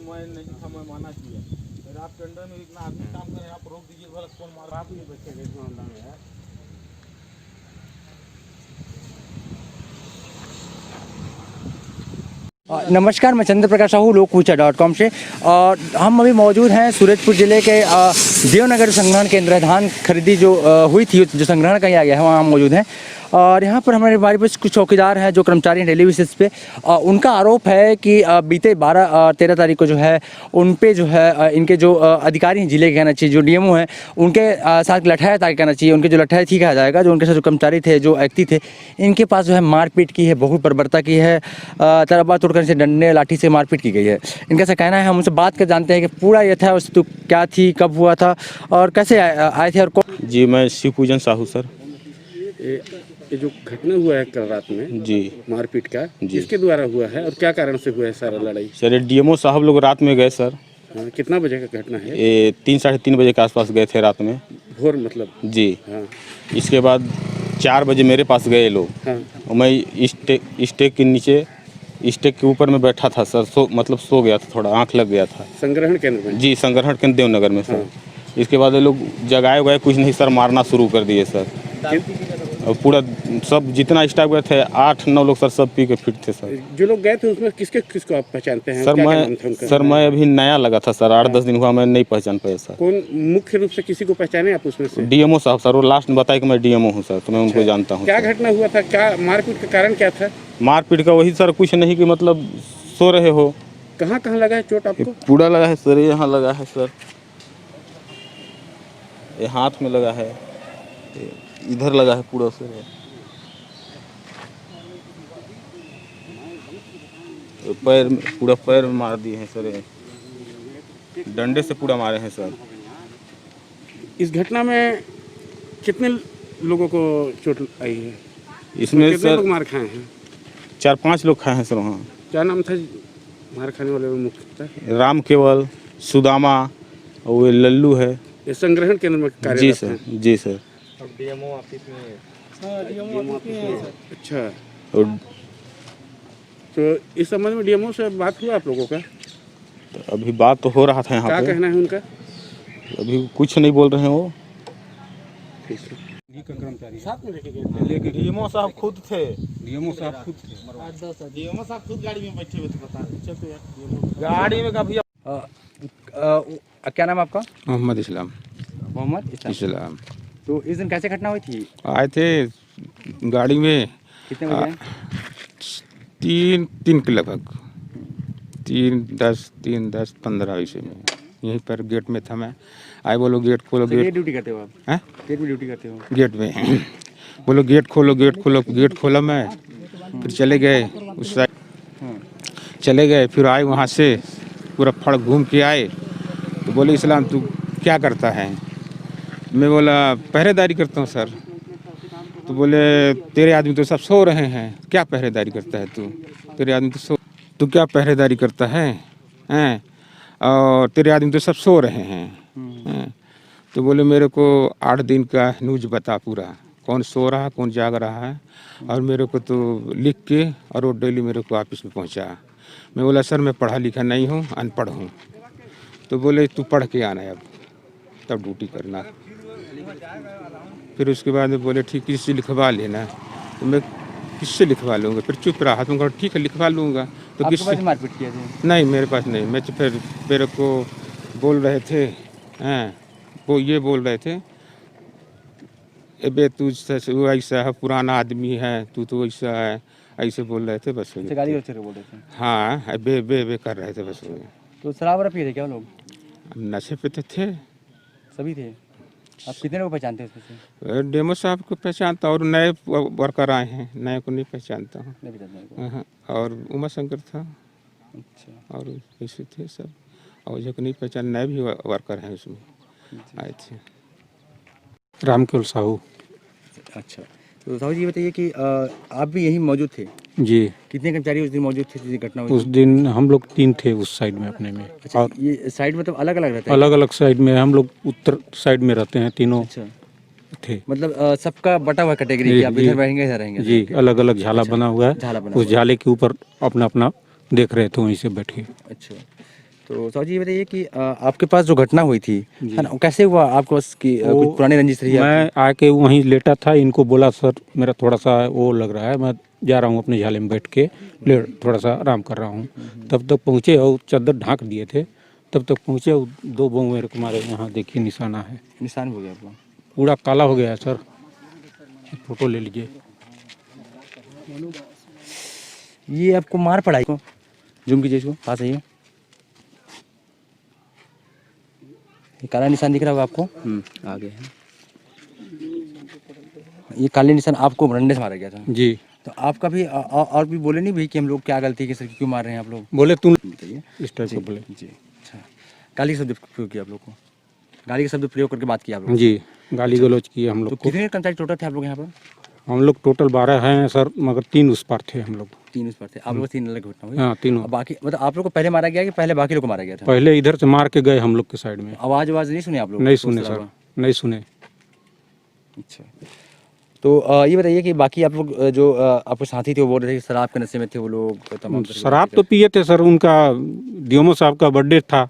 मैं नहीं था, मैं माना किया। फिर आप टेंडर में इतना आदमी काम कर रहे हैं, आप रोक दीजिए, भला कौन मार आप नहीं बचेगा इस मामला में यार। नमस्कार, मैं चंद्र प्रकाश साहू लोकपूछा.com से। और हम अभी मौजूद हैं सूरजपुर जिले के देवनगर संग्रहण केंद्र। धान खरीदी जो हुई थी, जो संग्रहण किया गया है, वहाँ हम मौजूद हैं। और यहाँ पर हमारे पास कुछ चौकीदार हैं जो कर्मचारी हैं डेली बेसिस पे। उनका आरोप है कि बीते 12-13 तारीख को जो है उन पे जो है इनके जो अधिकारी हैं जिले के, कहना चाहिए जो डीएमओ हैं, उनके साथ लठाया ताकि कहना चाहिए, उनके जो लठाया थी कहा जाएगा, जो उनके साथ जो कर्मचारी थे, जो व्यक्ति थे, इनके पास जो है मारपीट की है, बहुत बर्बरता की है, तरबा तोड़कर से डंडे लाठी से मारपीट की गई है। इनका ऐसा कहना है। हम उनसे बात कर जानते हैं कि पूरा यथावस्थिति क्या थी, कब हुआ था और कैसे आए थे और जी, मैं शिव पूजन साहू सर। ये जो घटना हुआ है कल रात में जी मारपीट का, जी, किसके द्वारा हुआ है और क्या कारण से हुआ है सारा लड़ाई? सर ये डीएमओ साहब लोग रात में गए सर। हाँ, कितना बजे का घटना है? ये 3-3:30 बजे के आसपास गए थे रात में। भोर मतलब? जी। हाँ। इसके बाद 4 बजे मेरे पास गए लोग। हाँ। और मैं स्टेक के नीचे, स्टेक के ऊपर में बैठा था सर। मतलब सो गया था, थोड़ा आँख लग गया था। संग्रहण केंद्र में? जी, संग्रहण केंद्र देवनगर में सर। हाँ। इसके बाद ये लोग जगाए उगाए कुछ नहीं सर, मारना शुरू कर दिए सर। और पूरा सब जितना स्टाफ गए थे 8-9 लोग सर, सब पी के फिट थे सर। जो लोग गए थे उसमें किसको आप पहचानते हैं? सर मैं अभी नया लगा था सर, 8-10 दिन हुआ, मैं नहीं पहचान पाया सर। कौन मुख्य रूप से किसी को पहचाने आप उसमें से? डीएमओ साहब सर, वो लास्ट में बताया कि मैं डीएमओ हूँ सर, तो मैं उनको जानता हूँ। क्या घटना हुआ था? क्या मारपीट का कारण क्या था? मारपीट का वही सर, कुछ नहीं कि मतलब सो रहे हो। कहाँ कहाँ लगा है चोट आपको? पूरा लगा है सर, यहाँ लगा है सर, ये हाथ में लगा है, इधर लगा है पूरा सर, पैर में, पूरा पैर में मार दिए हैं सर, डंडे से पूरा मारे हैं सर। इस घटना में कितने लोगों को चोट आई है? इसमें कितने सर लोग मार खाए हैं? 4-5 लोग खाए हैं सर वहाँ। क्या नाम था मार खाने वाले में? मुख्यतः राम केवल, सुदामा और वो लल्लू है। ये संग्रहण केंद्र में कार्यरत जी सर, हैं? जी सर। डीएमओ ऑफिस में। अच्छा, और तो इस संबंध में डीएमओ से बात हुआ आप लोगों का? तो अभी बात तो हो रहा था यहाँ क्या पे। कहना है उनका? अभी कुछ नहीं बोल रहे हैं वो। लेकिन डीएमओ साहब खुद थे। डीएमओ साहब खुद थे? डीएमओ साहब खुद गाड़ी में बैठे हुए थे, बता चलते यार गाड़ी में कभी। क्या नाम है आपका? मोहम्मद इस्लाम। मोहम्मद इस्लाम। तो इस दिन कैसे घटना हुई थी? आए थे गाड़ी में कितने बजे? 3 के लगभग, 3:10, 15 ऐसे में। यहीं पर गेट में था मैं। आए, बोलो गेट खोलो। गेट ड्यूटी करते हो आप? हैं? गेट में ड्यूटी करते हो? गेट में बोलो गेट खोलो, गेट खोलो। गेट खोला मैं, फिर चले गए उस साइड, चले गए। फिर आए वहाँ से पूरा फड़ घूम के आए, तो बोले इस्लाम तू क्या करता है? मैं बोला पहरेदारी करता हूँ सर। तो बोले तेरे आदमी तो सब सो रहे हैं, क्या पहरेदारी करता है तू? तेरे आदमी तो सो, तू क्या पहरेदारी करता है हैं? और तेरे आदमी तो सब सो रहे हैं। तो बोले मेरे को 8 दिन का न्यूज़ बता पूरा, कौन सो रहा कौन जाग रहा है, और मेरे को तो लिख के और वो डेली मेरे को ऑफिस में पहुंचा। मैं बोला सर मैं पढ़ा लिखा नहीं हूँ, अनपढ़ हूँ। तो बोले तू पढ़ के आना है अब, तब ड्यूटी करना। फिर उसके बाद बोले ठीक किससे लिखवा लेना। तो मैं किससे लिखवा लूँगा? फिर चुप रहा। तो मैं ठीक है लिखवा लूँगा। तो किससे मारपीट किया थे? नहीं, मेरे पास नहीं। मैं तो फिर मेरे को बोल रहे थे, हैं वो ये बोल रहे थे अबे तू ऐसा है, पुराना आदमी है, तू तो ऐसा है, ऐसे बोल रहे थे बस। गाली बोल रहे थे? हाँ, अबे बे कर रहे थे बस। तो शराब वराब पिए थे क्या लोग? नशे पे तो थे सभी थे। आप कितने लोग पहचानते हैं इसमें से? डेमो साहब को पहचानता, और नए वर्कर आए हैं, नए को नहीं पहचानता हूँ। नहीं पहचानते हैं। हाँ, और उमा शंकर था, अच्छा। और ऐसे थे सब, और जो नहीं पहचान, नए भी वर्कर हैं उसमें आए थे। राम केवल साहू। अच्छा, तो साहू जी बताइए कि आप भी यहीं मौजूद थे? जी, कितने कर्मचारी उस दिन मौजूद थे जिस घटना हुई? उस दिन हम लोग 3 थे उस साइड में अपने में। अच्छा, और ये साइड मतलब अलग अलग रहता है? अलग अलग साइड में, हम लोग उत्तर साइड में रहते हैं तीनों। अच्छा, थे मतलब सबका बटा हुआ कैटेगरी जी, कि आप जी। इधर रहेंगे इधर रहेंगे? जी, अलग अलग झाला बना हुआ है। झाला बना उस हुआ है। झाले के ऊपर अपना अपना देख रहे थे, वहीं से बैठ के। अच्छा, तो साहू जी ये बताइए कि आपके पास जो घटना हुई थी है ना, कैसे हुआ आपके पास की कुछ पुरानी रंजिश रही है मैं आके वहीं लेटा था, इनको बोला सर मेरा थोड़ा सा वो लग रहा है, मैं जा रहा हूँ अपने झाले में बैठ के थोड़ा सा आराम कर रहा हूँ। तब तक पहुँचे और चादर ढाँक दिए थे, तब तक पहुँचे और 2 बम मेरे को मारे। यहाँ देखिए निशाना है, निशान हो गया आपको? पूरा काला हो गया है सर, फोटो ले लीजिए। ये आपको मार पड़ा है? जूम कीजिए इसको, पास आइए। ये काला निशान दिख रहा होगा आपको? आगे है। ये काले निशान आपको डंडे से मारा गया था? जी। तो आपका भी और भी बोले नहीं भाई कि हम लोग क्या गलती की सर, क्यों मार रहे हैं आप लोग? बोले तुम बताइए। इस टाइप को बोले। जी अच्छा, गाली के शब्द प्रयोग किया आप लोग को? गाली के शब्द प्रयोग करके बात किया आप लोग? जी, गाली गलौज किए हम तो लोग को। कितने कर्मचारी टोटल थे आप लोग यहाँ पर? हम लोग टोटल 12 हैं सर, मगर 3 उस पार थे हम लोग। 3 उस पर थे आप लोग? 3 अलग घटना हुई? हाँ, तीनों। अब बाकी मतलब आप लोग को पहले मारा गया कि पहले बाकी लोग को मारा गया था? पहले इधर से मार के गए हम लोग के साइड में। आवाज़ नहीं सुनी आप लोग? नहीं सुने सर, नहीं सुने। अच्छा, तो ये बताइए कि बाकी आप लोग जो आपके साथी थे वो बोल रहे थे कि शराब के नशे में थे वो लोग? तमाम शराब तो पिए थे सर, उनका डीएमओ साहब का बर्थडे था,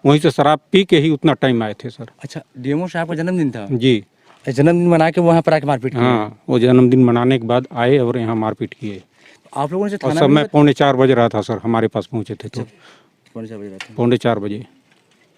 वहीं से शराब पी के ही उतना टाइम आए थे सर। अच्छा, डीएमओ साहब का जन्मदिन था? जी जन्मदिन मना के वहाँ पर आके मारपीट की? हाँ, वो जन्मदिन मनाने के बाद आए और यहाँ मारपीट किए। आप लोगों ने और समय 3:45 बज रहा था सर, हमारे पास पहुँचे थे तो 4:45।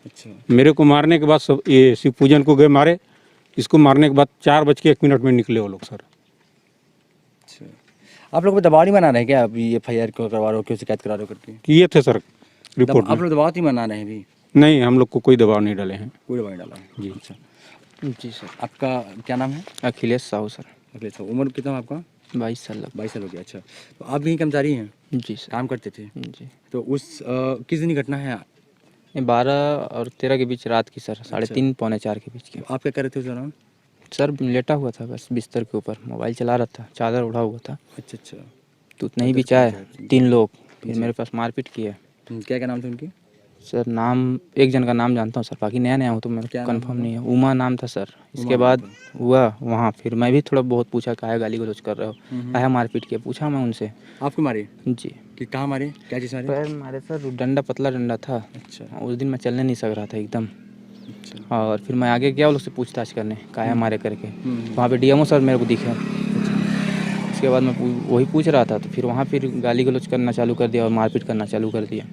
अच्छा, मेरे को मारने के बाद सब ये शिव पूजन को गए मारे, इसको मारने के बाद 4:01 में निकले वो लोग सर। अच्छा, आप लोग को दबाव नहीं बना रहे हैं क्या अभी? FIR क्यों करवा रहे हो, क्यों शिकायत करा रहे हो करके? किए थे सर रिपोर्ट आप में। लोग दबाव नहीं बना रहे हैं अभी? नहीं, हम लोग को कोई दबाव नहीं डाले हैं। कोई दबाव नहीं डाला है? जी। अच्छा, जी सर। आपका क्या नाम है? अखिलेश साहू सर। अखिलेश साहू। उम्र कितना है आपका? 22 साल लग। 22 साल हो गया। अच्छा, तो आप भी कर्मचारी हैं? जी सर। काम करते थे? जी। तो उस किस दिन की घटना है? ये 12 और 13 के बीच रात की सर, 3:30 पौने 4 के बीच की। आप क्या कर रहे थे उस दौरान? सर लेटा हुआ था बस बिस्तर के ऊपर, मोबाइल चला रहा था, चादर उड़ा हुआ था। अच्छा अच्छा, तो उतना ही बिचा है 3 लोग, फिर मेरे पास मारपीट किया। क्या क्या नाम था उनके? सर नाम एक जन का नाम जानता हूँ सर, बाकी नया नया हूँ तो मेरे क्या को नाम कंफर्म नहीं है। उमा नाम था सर। इसके बाद हुआ वहाँ, फिर मैं भी थोड़ा बहुत पूछा काहे गाली गलौज कर रहे हो, काहे मारपीट किया, पूछा मैं उनसे। आपको मारे? जी। कि कहाँ मारे, क्या चीज़ मारे? पैर मारे सर, डंडा पतला डंडा था। अच्छा उस दिन मैं चलने नहीं सक रहा था एकदम। अच्छा, और फिर मैं आगे गया वो लोग से पूछताछ करने काहे मारे करके। वहाँ पे डीएमओ सर मेरे को दिखे। उसके बाद मैं वही पूछ रहा था, तो फिर वहाँ फिर गाली गलौज करना चालू कर दिया और मारपीट करना चालू कर दिया।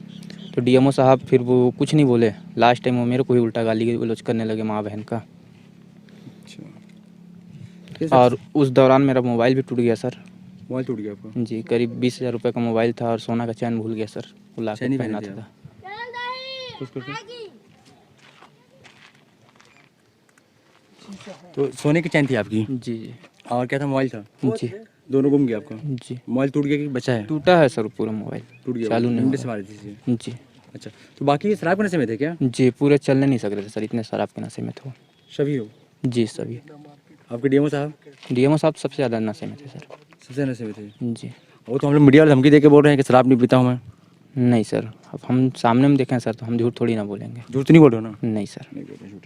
तो डीएमओ साहब फिर वो कुछ नहीं बोले, लास्ट टाइम वो मेरे को ही उल्टा गाली गलौज करने लगे माँ बहन का। और उस दौरान मेरा मोबाइल भी टूट गया सर। मोबाइल टूट गया आपका? जी, करीब 20,000 रुपये का मोबाइल था और सोना का चैन भूल गया सर, वो ला चैन के ही पहना पहने थे था। तो सोने की चैन थी आपकी? जी जी और क्या था, मोबाइल था? जी दोनों गुम गया आपका? जी। मोबाइल टूट गया कि बचा है? टूटा है सर पूरा मोबाइल, टूट गया, चालू नहीं डंडे से हुआ। मारे थे इसे? जी अच्छा, तो बाकी शराब के नशे में थे क्या? जी, पूरे चलने नहीं सक रहे थे सर, इतने शराब के नशे में थे वो। सभी हो? जी सभी। आपके डीएमओ साहब? डीएमओ साहब सबसे ज़्यादा नशे में थे सर। सबसे नशे में थे? जी। वो तो हम लोग मीडिया वाले धमकी दे के बोल रहे हैं कि शराब नहीं पीता हूँ मैं। नहीं सर, अब हम सामने में देखें सर तो हम झूठ थोड़ी ना बोलेंगे। झूठ तो नहीं बोल रहे हो ना? नहीं सर।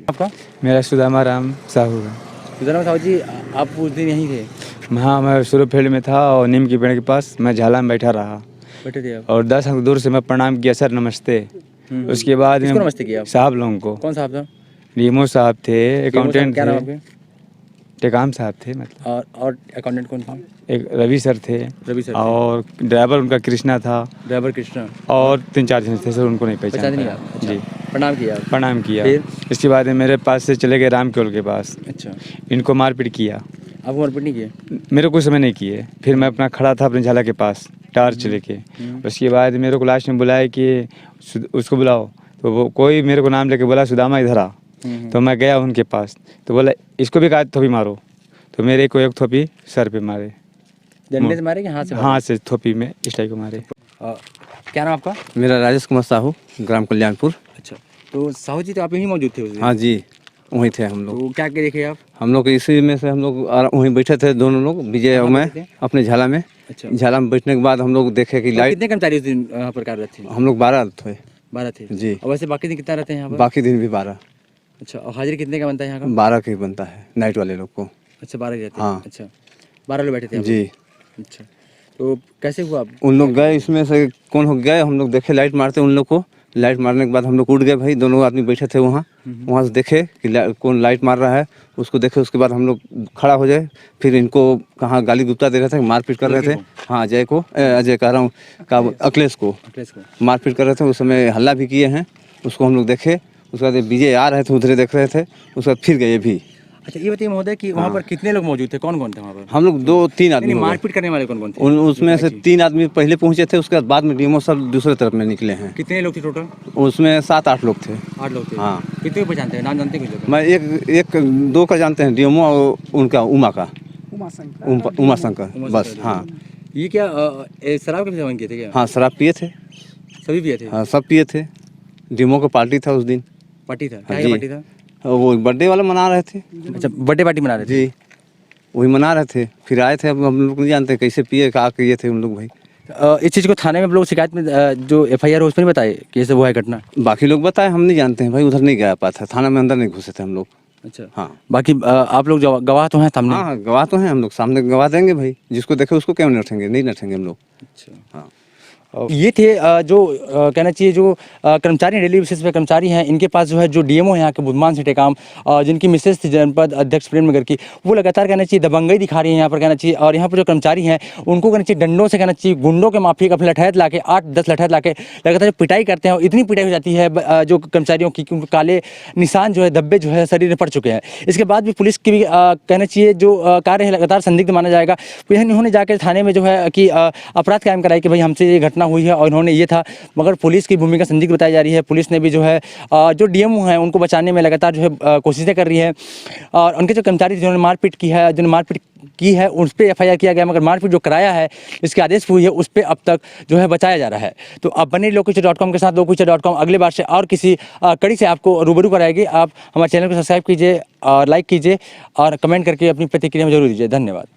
आपका? मेरा सुदामा राम साहू है। सुदामा साहू जी, आप उस दिन यहीं थे? हाँ, मैं शुरू फील्ड में था और नीम की पेड़ के पास मैं झाला में बैठा रहा बैठे थे आप? और 10 अंक दूर से मैं प्रणाम किया, सर नमस्ते। उसके बाद किसको नमस्ते किया आप? साहब लोगों को। कौन साहब था? डीएमओ साहब थे, अकाउंटेंट क्या नाम थे, आपके? टेकाम साहब थे मतलब, और अकाउंटेंट कौन था? एक रवि सर थे, रवि सर थे। और ड्राइवर उनका कृष्णा था, ड्राइवर कृष्णा, और 3-4 जन थे सर, उनको नहीं पहचान पहचान नहीं पाया। आप? अच्छा, जी, प्रणाम किया आप? प्रणाम किया। फिर? इसके बाद मेरे पास से चले गए राम केवल के पास, अच्छा, इनको मारपीट किया। आपको मारपीट नहीं किए? मेरे को समय नहीं किए। फिर मैं अपना खड़ा था अपने झाला के पास टार्च लेके। उसके बाद मेरे को लास्ट में बुलाया कि उसको बुलाओ, तो वो कोई मेरे को नाम लेके बोला सुदामा इधर आ। तो मैं गया उनके पास, तो बोला इसको भी कहा थोपी मारो, तो मेरे को एक थोपी सर पे मारे। डंडे से मारे कि हाथ से मारे? हाथ से थोपी में इस टाइप को मारे। क्या नाम आपका? मेरा राजेश कुमार साहू, ग्राम कल्याणपुर। अच्छा, तो साहू जी तो आप यहीं मौजूद थे उस दिन? हाँ जी, वहीं थे हम लोग। तो क्या क्या देखे आप? हम लोग इसी में से हम लोग वहीं बैठे थे, दोनों लोग, विजय और मैं, बैठे थे? अपने झाला में। अच्छा, झाला में बैठने के बाद हम लोग देखे कि तो लाइट, कितने कर्मचारी उस दिन यहाँ पर कार्यरत थे? हम लोग 12 थे 12 थे जी। और वैसे बाकी दिन कितना रहते हैं यहाँ पर? बाकी दिन भी 12 अच्छा, और हाजिरी कितने का बनता है यहाँ का? 12 के बनता है नाइट वाले लोग को। अच्छा, 12 ही रहते हैं? हाँ। अच्छा, 12 लोग बैठे थे आप जी। लोग? अच्छा, तो कैसे हुआ? उन लोग गए, इसमें से कौन हो गए, हम लोग देखे लाइट मारते उन लोग को, लाइट मारने के बाद हम लोग उठ गए भाई, दोनों आदमी बैठे थे वहाँ। वहाँ से देखे कि कौन लाइट मार रहा है, उसको देखे। उसके बाद हम लोग खड़ा हो जाए, फिर इनको कहाँ गाली गुप्ता दे रहे थे, मारपीट कर रहे थे। हाँ, अजय कह रहा हूँ, अखिलेश को मारपीट कर रहे थे। उस समय हल्ला भी किए हैं, उसको हम लोग देखे। उसके बाद विजय आ रहे थे, उधरे देख रहे थे। उसके बाद फिर गए भी। अच्छा, ये बताइए महोदय कि वहाँ पर कितने लोग मौजूद थे, कौन कौन थे वहाँ पर? हम लोग 2-3 आदमी। मारपीट करने वाले कौन कौन थे? उसमें से 3 आदमी पहले पहुंचे थे, उसके बाद में डीएमओ सर दूसरे तरफ में निकले हैं। कितने लोग थे टोटल? उसमें 7-8 लोग थे। 8 लोग थे। हाँ। कितने को पहचानते हैं, नाम जानते हैं कुछ लोग? मैं 2 का जानते हैं, डीएमओ और उनका उमा शंकर बस। हाँ। ये क्या शराब के सेवन किए थे क्या? हाँ, शराब पिए थे। सभी पिए थे? हाँ, सब पिए थे। डीएमओ का पार्टी था उस दिन। पार्टी था? हाँ, क्या पार्टी था? वो बर्थडे वाला मना रहे थे। अच्छा, बर्थडे पार्टी मना रहे थे? जी, वही मना रहे थे। फिर आए थे। अब हम लोग नहीं जानते कैसे पिए, क्या किए थे उन लोग भाई। इस चीज़ को थाने में लोग शिकायत में जो FIR हो उस पर नहीं बताए कि ऐसे हुआ है घटना? बाकी लोग बताए, हम नहीं जानते हैं भाई, उधर नहीं गया पाता, थाना में अंदर नहीं घुसे थे हम लोग। अच्छा। हाँ। बाकी आप लोग गवाह तो हैं सामने? हाँ, गवाह तो हैं हम लोग, सामने गवाह देंगे भाई। जिसको देखे उसको क्यों नहीं नठेंगे, नहीं नठेंगे हम लोग। अच्छा। हाँ। ये थे जो कहना चाहिए जो कर्मचारी डेली बेसिस पे कर्मचारी हैं, इनके पास जो है जो डीएमओ है यहाँ के बुद्धमान से टेकाम, जिनकी मिसेस थी जनपद अध्यक्ष प्रेम नगर की, वो लगातार कहना चाहिए दबंगई दिखा रही है यहाँ पर कहना चाहिए। और यहाँ पर जो कर्मचारी हैं उनको कहना चाहिए डंडों से कहना चाहिए गुंडों के माफिक अपने लठैत ला के 8-10 लठैत ला के लगातार पिटाई करते हैं। और इतनी पिटाई हो जाती है जो कर्मचारियों की, क्योंकि काले निशान जो है, धब्बे जो है शरीर में पड़ चुके हैं। इसके बाद भी पुलिस की भी कहना चाहिए जो कार्य है लगातार संदिग्ध माना जाएगा। इन्होंने जाकर थाने में जो है कि अपराध कायम कराई कि भाई हमसे ये घटना हुई है और इन्होंने ये था, मगर पुलिस की भूमिका संदिग्ध बताई जा रही है। पुलिस ने भी जो है जो डीएमओ हैं उनको बचाने में लगातार जो है कोशिशें कर रही है। और उनके जो कर्मचारी जिन्होंने मारपीट की है, जिन्होंने मारपीट की है, उस पर FIR किया गया, मगर मारपीट जो कराया है, इसके आदेश हुई है, उस पर अब तक जो है बचाया जा रहा है। तो अब बने लोककुचा.com के साथ। लोककुचा.com अगले बार से और किसी कड़ी से आपको रूबरू कराएगी। आप हमारे चैनल को सब्सक्राइब कीजिए और लाइक कीजिए और कमेंट करके अपनी प्रतिक्रिया में जरूर दीजिए। धन्यवाद।